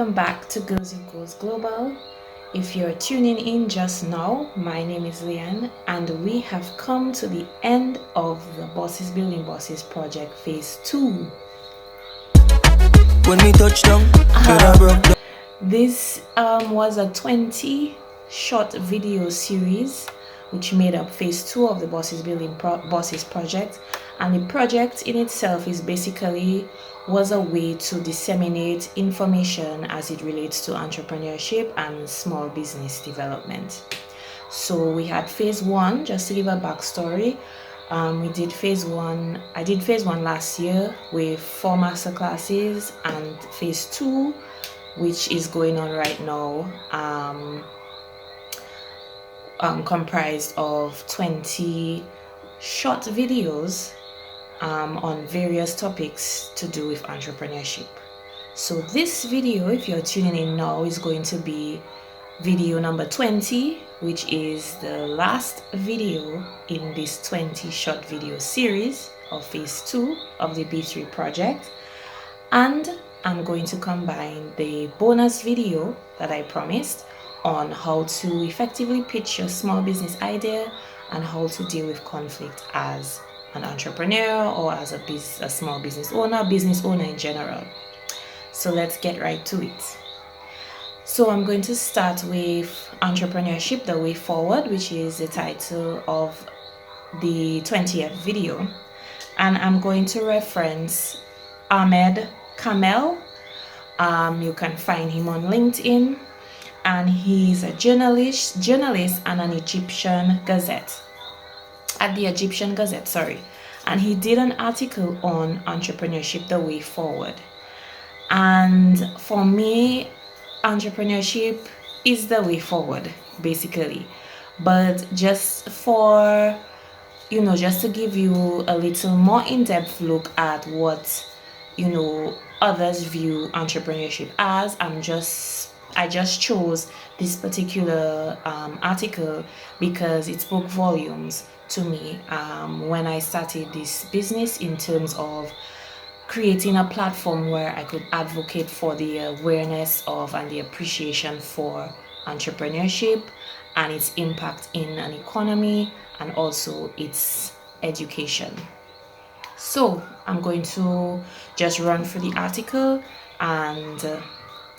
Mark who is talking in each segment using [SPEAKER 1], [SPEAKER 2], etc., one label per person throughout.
[SPEAKER 1] welcome back to Girls Equals Global. If you're tuning in just now, my name is Leanne, and we have come to the end of the Bosses Building Bosses project phase 2.
[SPEAKER 2] When we touch down,
[SPEAKER 1] This was a 20 short video series which made up phase 2 of the Bosses Building Bosses project, and the project in itself is basically was a way to disseminate information as it relates to entrepreneurship and small business development. So we had phase 1, just to give a backstory. I did phase 1 last year with 4 master classes, and phase 2, which is going on right now, comprised of 20 short videos on various topics to do with entrepreneurship. So this video, if you're tuning in now, is going to be video number 20, which is the last video in this 20 short video series of phase 2 of the B3 project. And I'm going to combine the bonus video that I promised on how to effectively pitch your small business idea and how to deal with conflict as an entrepreneur or as a small business owner in general. So let's get right to it. So I'm going to start with Entrepreneurship, the Way Forward, which is the title of the 20th video. And I'm going to reference Ahmed Kamel. You can find him on LinkedIn, and he's a journalist and an Egyptian Gazette. At the Egyptian Gazette, and he did an article on Entrepreneurship, the Way Forward. And for me, entrepreneurship is the way forward, basically. But just for, just to give you a little more in-depth look at what, others view entrepreneurship as, I just chose this particular article because it spoke volumes to me when I started this business, in terms of creating a platform where I could advocate for the awareness of and the appreciation for entrepreneurship and its impact in an economy and also its education. So I'm going to just run through the article, and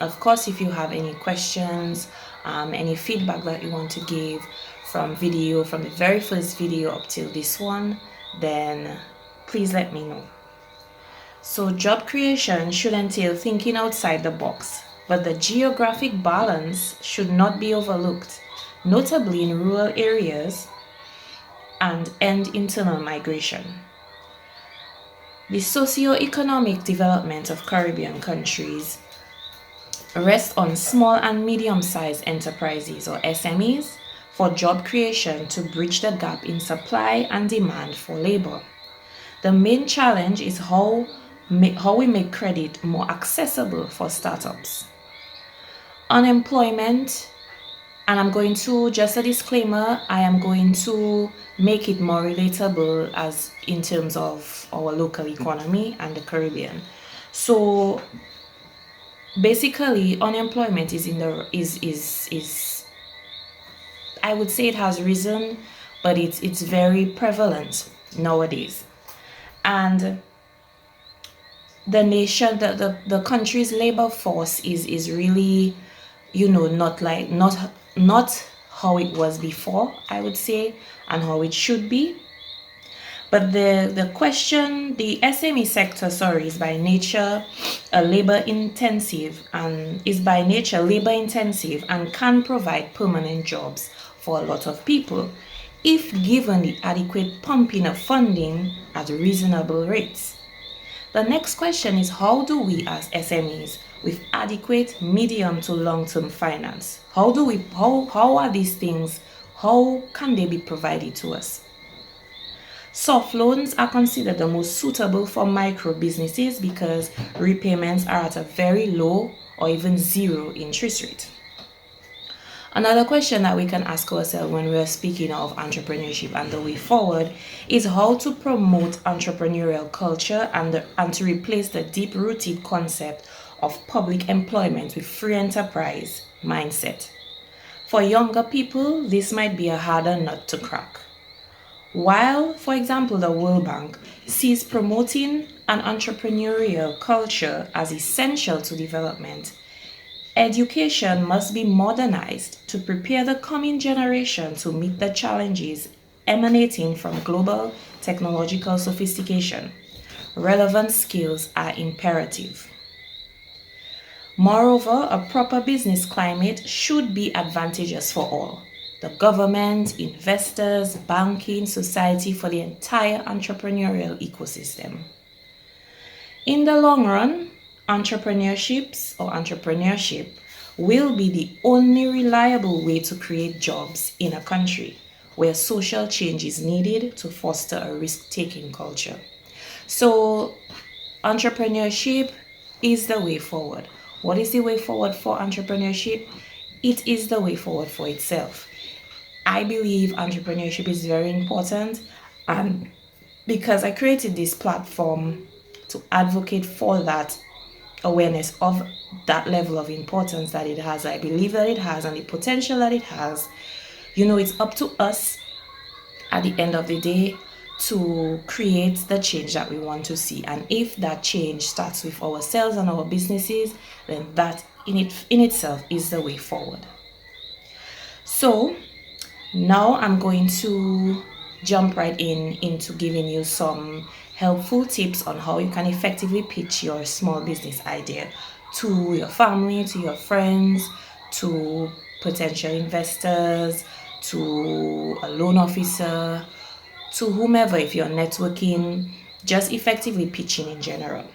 [SPEAKER 1] of course, if you have any questions, any feedback that you want to give from the very first video up till this one, then please let me know. So job creation should entail thinking outside the box, but the geographic balance should not be overlooked, notably in rural areas and end internal migration. The socio-economic development of Caribbean countries rests on small and medium-sized enterprises, or SMEs, for job creation to bridge the gap in supply and demand for labor. The main challenge is how we make credit more accessible for startups. Unemployment, and I'm going to, just a disclaimer, I am going to make it more relatable as in terms of our local economy and the Caribbean. So basically, unemployment is I would say it has risen, but it's very prevalent nowadays. And the nation, the country's labor force is really, not how it was before, I would say, and how it should be. But the SME sector, is by nature labor intensive and can provide permanent jobs for a lot of people if given the adequate pumping of funding at reasonable rates. The next question is, how do we as SMEs with adequate medium to long-term finance, how are these things, how can they be provided to us? Soft loans are considered the most suitable for micro businesses because repayments are at a very low or even zero interest rate. Another question that we can ask ourselves when we are speaking of entrepreneurship and the way forward is how to promote entrepreneurial culture and to replace the deep-rooted concept of public employment with free enterprise mindset. For younger people, this might be a harder nut to crack. While, for example, the World Bank sees promoting an entrepreneurial culture as essential to development, education must be modernized to prepare the coming generation to meet the challenges emanating from global technological sophistication. Relevant skills are imperative. Moreover, a proper business climate should be advantageous for all: the government, investors, banking, society, for the entire entrepreneurial ecosystem. In the long run, entrepreneurship will be the only reliable way to create jobs in a country where social change is needed to foster a risk-taking culture. So, entrepreneurship is the way forward. What is the way forward for entrepreneurship? It is the way forward for itself. I believe entrepreneurship is very important, and because I created this platform to advocate for that awareness of that level of importance that it has, I believe that it has, and the potential that it has. It's up to us at the end of the day to create the change that we want to see. And if that change starts with ourselves and our businesses, then that in itself is the way forward. So now I'm going to jump right into giving you some helpful tips on how you can effectively pitch your small business idea to your family, to your friends, to potential investors, to a loan officer, to whomever, if you're networking, just effectively pitching in general.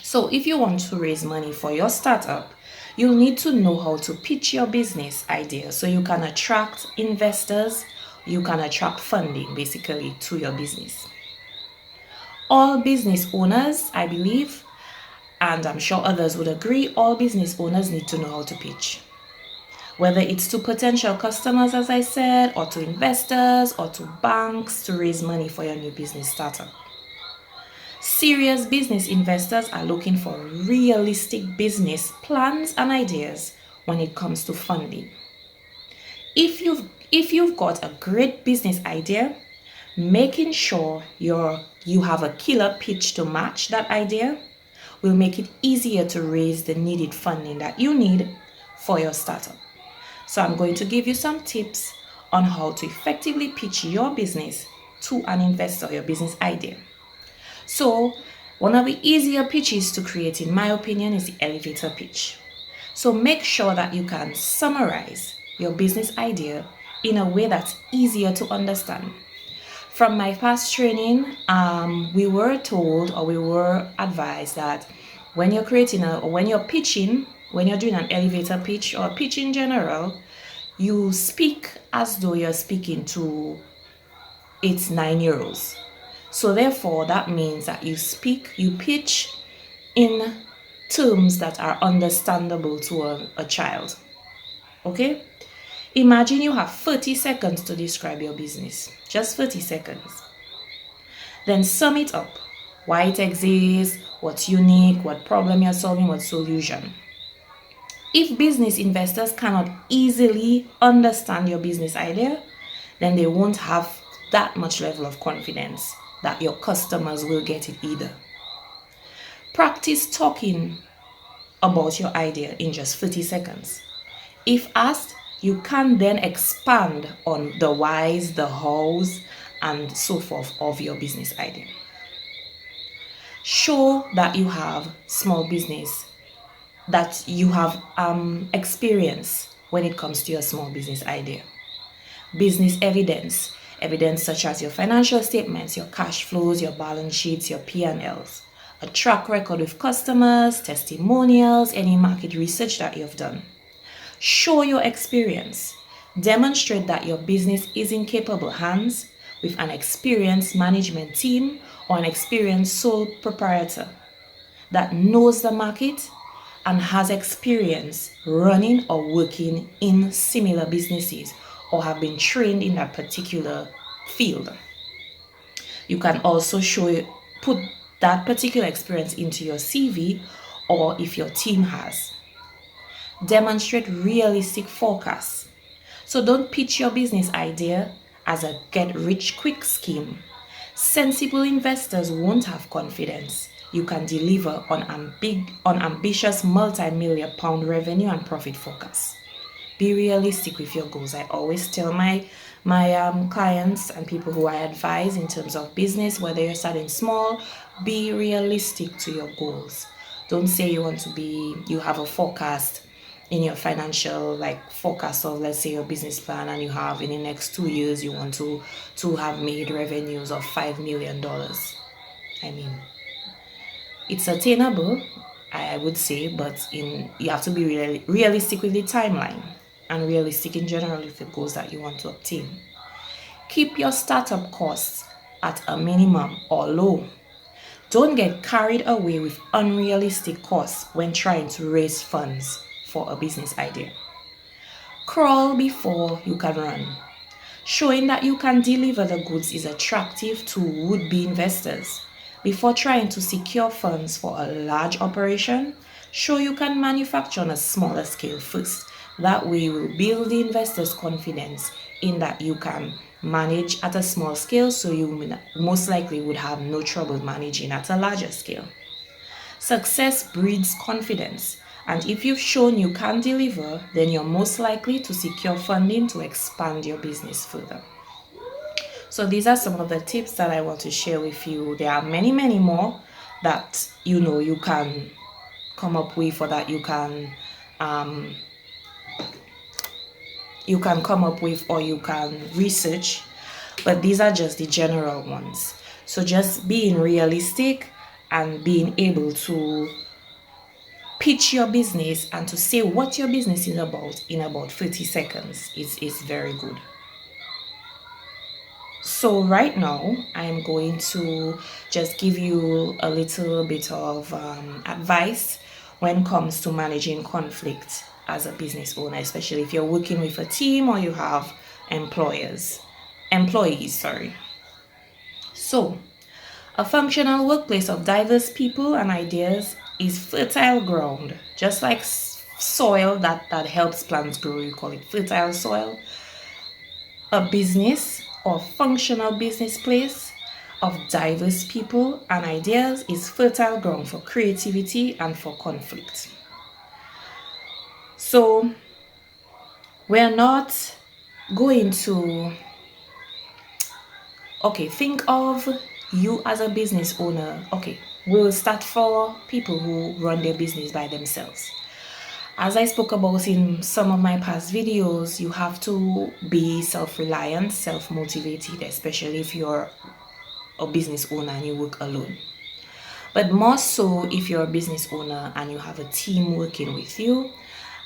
[SPEAKER 1] So if you want to raise money for your startup, you'll need to know how to pitch your business idea so you can attract investors, you can attract funding basically to your business. All business owners, I believe, and I'm sure others would agree, all business owners need to know how to pitch. Whether it's to potential customers, as I said, or to investors, or to banks to raise money for your new business startup. Serious business investors are looking for realistic business plans and ideas when it comes to funding. If you've got a great business idea, making sure you have a killer pitch to match that idea will make it easier to raise the needed funding that you need for your startup. So I'm going to give you some tips on how to effectively pitch your business to an investor, your business idea. So one of the easier pitches to create, in my opinion, is the elevator pitch. So make sure that you can summarize your business idea in a way that's easier to understand. From my past training, we were told, or we were advised, that when you're when you're doing an elevator pitch or a pitch in general, you speak as though you're speaking to 9-year-olds. So therefore, that means that you pitch in terms that are understandable to a child. Okay? Imagine you have 30 seconds to describe your business. Just 30 seconds. Then sum it up. Why it exists, what's unique, what problem you're solving, what solution. If business investors cannot easily understand your business idea, then they won't have that much level of confidence that your customers will get it either. Practice talking about your idea in just 30 seconds. If asked, you can then expand on the whys, the hows, and so forth of your business idea. Show that you have small business, that you have experience when it comes to your small business idea. Business evidence such as your financial statements, your cash flows, your balance sheets, your P&Ls, a track record with customers, testimonials, any market research that you've done. Show your experience. Demonstrate that your business is in capable hands with an experienced management team or an experienced sole proprietor that knows the market and has experience running or working in similar businesses or have been trained in that particular field. You can also put that particular experience into your CV or if your team has. Demonstrate realistic forecasts. So don't pitch your business idea as a get-rich-quick scheme. Sensible investors won't have confidence you can deliver on ambitious multi-million pound revenue and profit forecasts. Be realistic with your goals. I always tell my clients and people who I advise in terms of business, whether you're starting small, be realistic to your goals. Don't say you have a forecast in your financial forecast of, let's say, your business plan, and you have in the next 2 years you want to have made revenues of $5 million. I mean, it's attainable, I would say, but you have to be realistic with the timeline and realistic in general with the goals that you want to obtain. Keep your startup costs at a minimum or low. Don't get carried away with unrealistic costs when trying to raise funds for a business idea. Crawl before you can run. Showing that you can deliver the goods is attractive to would-be investors. Before trying to secure funds for a large operation, show you can manufacture on a smaller scale first. That way you will build the investors' confidence in that you can manage at a small scale, so you most likely would have no trouble managing at a larger scale. Success breeds confidence, and if you've shown you can deliver, then you're most likely to secure funding to expand your business further. So these are some of the tips that I want to share with you. There are many, many more that you can come up with, or that you can come up with, or you can research, but these are just the general ones. So just being realistic and being able to pitch your business and to say what your business is about in about 30 seconds is very good. So right now, I'm going to just give you a little bit of advice when it comes to managing conflict as a business owner, especially if you're working with a team or you have employees. So, a functional workplace of diverse people and ideas is fertile ground, just like soil that helps plants grow. You call it fertile soil. A business or functional business place of diverse people and ideas is fertile ground for creativity and for conflict. So we're not going to think of you as a business owner. We'll start for people who run their business by themselves. As I spoke about in some of my past videos, you have to be self-reliant, self-motivated, especially if you're a business owner and you work alone. But more so if you're a business owner and you have a team working with you,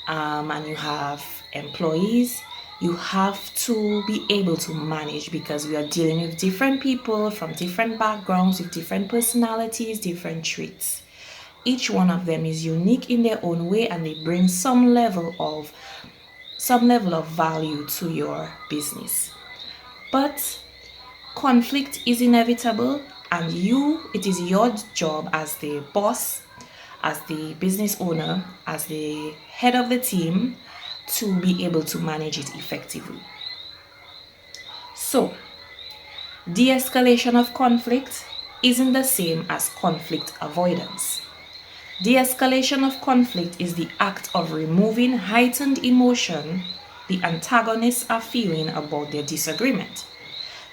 [SPEAKER 1] and you have employees, you have to be able to manage, because we are dealing with different people from different backgrounds, with different personalities, different traits. Each one of them is unique in their own way, and they bring some level of value to your business. But conflict is inevitable, and it is your job as the boss, as the business owner, as the head of the team, to be able to manage it effectively. So, de-escalation of conflict isn't the same as conflict avoidance. De-escalation of conflict is the act of removing heightened emotion the antagonists are feeling about their disagreement.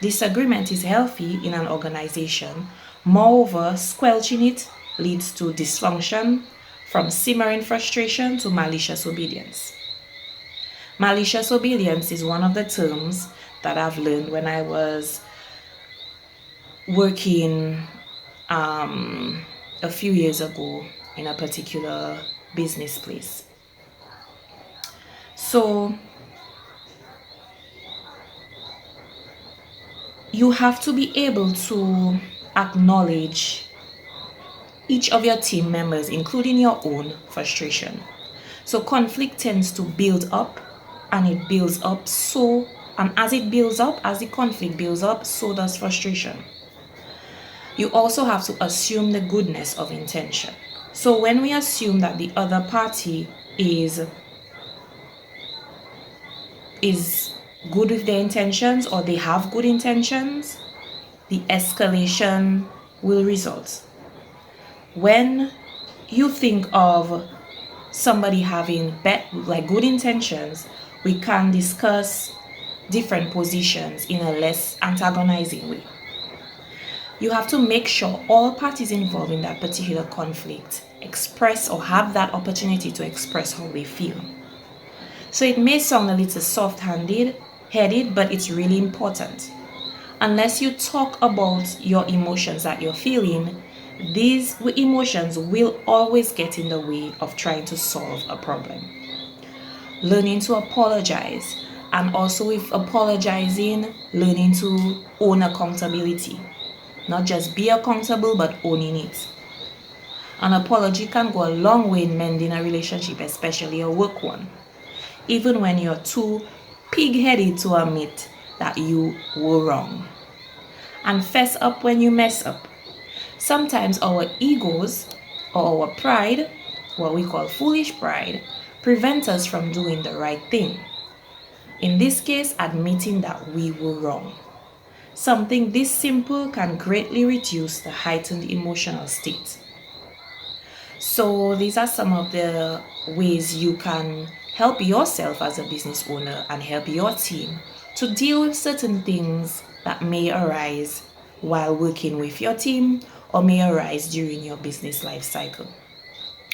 [SPEAKER 1] Disagreement is healthy in an organization. Moreover, squelching it leads to dysfunction, from simmering frustration to malicious obedience. Malicious obedience is one of the terms that I've learned when I was working a few years ago in a particular business place. So you have to be able to acknowledge each of your team members, including your own frustration. So conflict tends to build up, and it builds up, and as the conflict builds up, so does frustration. You also have to assume the goodness of intention. So when we assume that the other party is good with their intentions, or they have good intentions, the escalation will result. When you think of somebody having good intentions, we can discuss different positions in a less antagonizing way. You have to make sure all parties involved in that particular conflict express or have that opportunity to express how they feel. So it may sound a little soft-handed, but it's really important. Unless you talk about your emotions that you're feeling, these emotions will always get in the way of trying to solve a problem. Learning to apologize, and also with apologizing, learning to own accountability. Not just be accountable, but owning it. An apology can go a long way in mending a relationship, especially a work one. Even when you're too pig-headed to admit that you were wrong. And fess up when you mess up. Sometimes our egos or our pride, what we call foolish pride, prevent us from doing the right thing. In this case, admitting that we were wrong. Something this simple can greatly reduce the heightened emotional state. So these are some of the ways you can help yourself as a business owner and help your team to deal with certain things that may arise while working with your team or may arise during your business life cycle.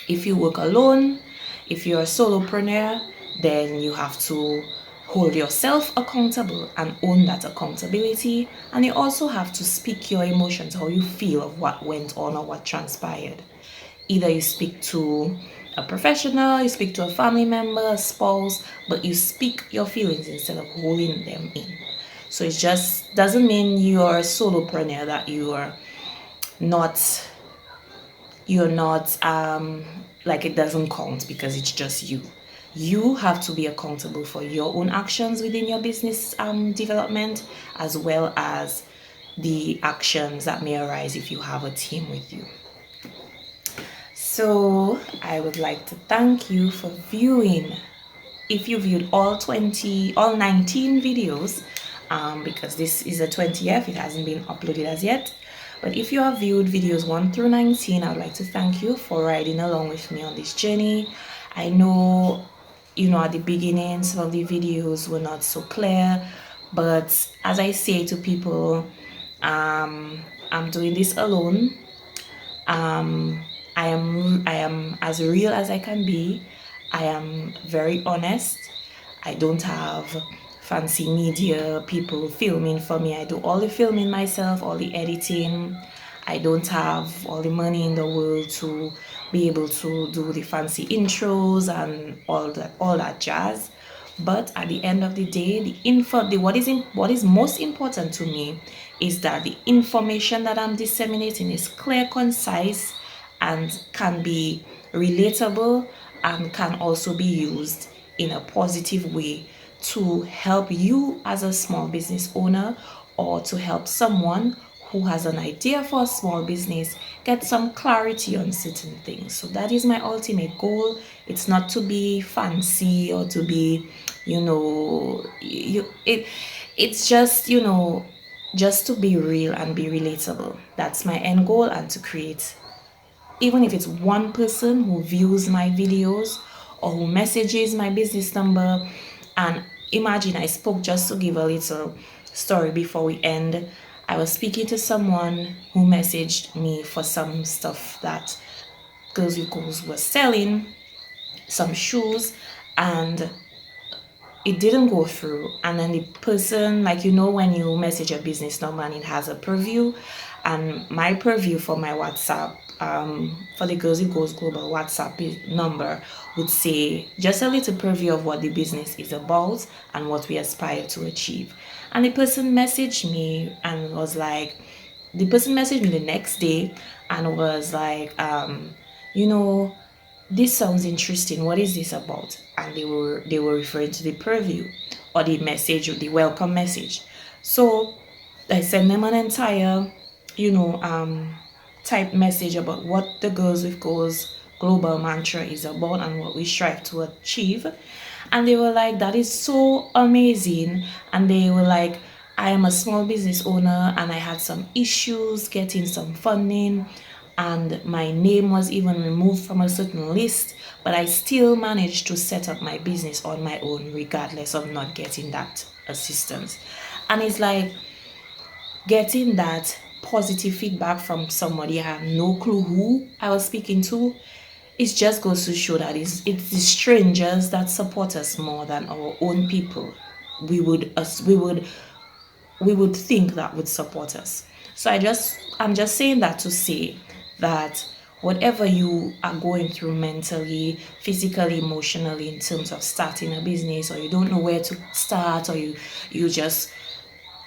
[SPEAKER 1] If you work alone, if you're a solopreneur, then you have to hold yourself accountable and own that accountability. And you also have to speak your emotions, how you feel of what went on or what transpired. Either you speak to a professional, you speak to a family member, a spouse, but you speak your feelings instead of holding them in. So it just doesn't mean you're a solopreneur that you're not like it doesn't count because it's just you. You have to be accountable for your own actions within your business development, as well as the actions that may arise if you have a team with you. So I would like to thank you for viewing. If you viewed all 19 videos, because this is a 20th, it hasn't been uploaded as yet. But if you have viewed videos 1 through 19, I would like to thank you for riding along with me on this journey. I know, at the beginning, some of the videos were not so clear, but as I say to people, I'm doing this alone. I am as real as I can be. I am very honest. I don't have fancy media people filming for me. I do all the filming myself, all the editing. I don't have all the money in the world to be able to do the fancy intros and all that jazz. But at the end of the day, what is most important to me is that the information that I'm disseminating is clear, concise, and can be relatable, and can also be used in a positive way to help you as a small business owner, or to help someone who has an idea for a small business get some clarity on certain things. So that is my ultimate goal. It's not to be fancy or to be, it's just, just to be real and be relatable. That's my end goal, and to create, even if it's one person who views my videos or who messages my business number. And imagine, I spoke, just to give a little story before we end, I was speaking to someone who messaged me for some stuff that Girls with Goals was selling, some shoes, and it didn't go through. And then the person, when you message a business number and it has a preview, and my preview for my WhatsApp, for the Girls with Goals Global WhatsApp number, would say just a little preview of what the business is about and what we aspire to achieve. And the person messaged me the next day and was like, this sounds interesting. What is this about? And they were referring to the preview or the message, or the welcome message. So I sent them an entire, type message about what the Girls with Goals global mantra is about and what we strive to achieve. And they were like, that is so amazing. And they were like, I am a small business owner and I had some issues getting some funding, and my name was even removed from a certain list, but I still managed to set up my business on my own regardless of not getting that assistance. And it's like, getting that positive feedback from somebody I have no clue who I was speaking to, it just goes to show that it's the strangers that support us more than our own people we would think that would support us. So I'm just saying that to say that whatever you are going through mentally, physically, emotionally, in terms of starting a business, or you don't know where to start, or you just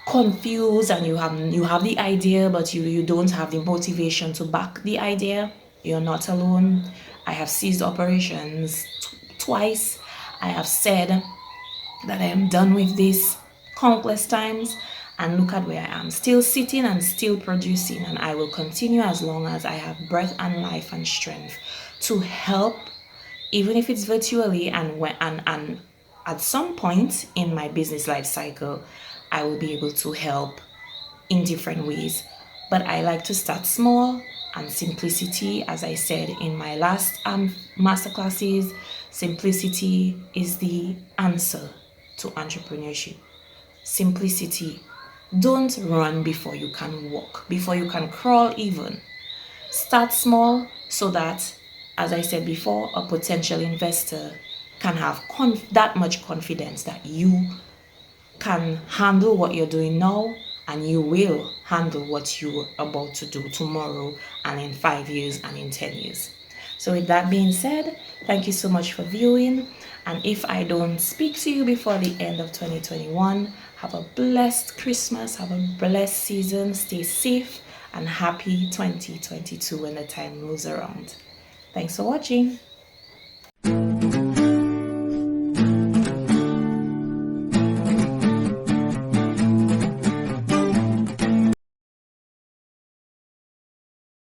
[SPEAKER 1] confused and you have the idea but you don't have the motivation to back the idea, you're not alone. I have ceased operations twice. I have said that I am done with this countless times, and look at where I am, still sitting and still producing, and I will continue as long as I have breath and life and strength to help, even if it's virtually, and at some point in my business life cycle I will be able to help in different ways. But I like to start small, and simplicity, as I said in my last masterclasses, simplicity is the answer to entrepreneurship. Simplicity. Don't run before you can walk, before you can crawl even. Start small so that, as I said before, a potential investor can have that much confidence that you can handle what you're doing now, and you will handle what you're about to do tomorrow and in 5 years and in 10 years. So with that being said, thank you so much for viewing, and if I don't speak to you before the end of 2021, have a blessed Christmas, have a blessed season, stay safe, and happy 2022 when the time rolls around. Thanks for watching.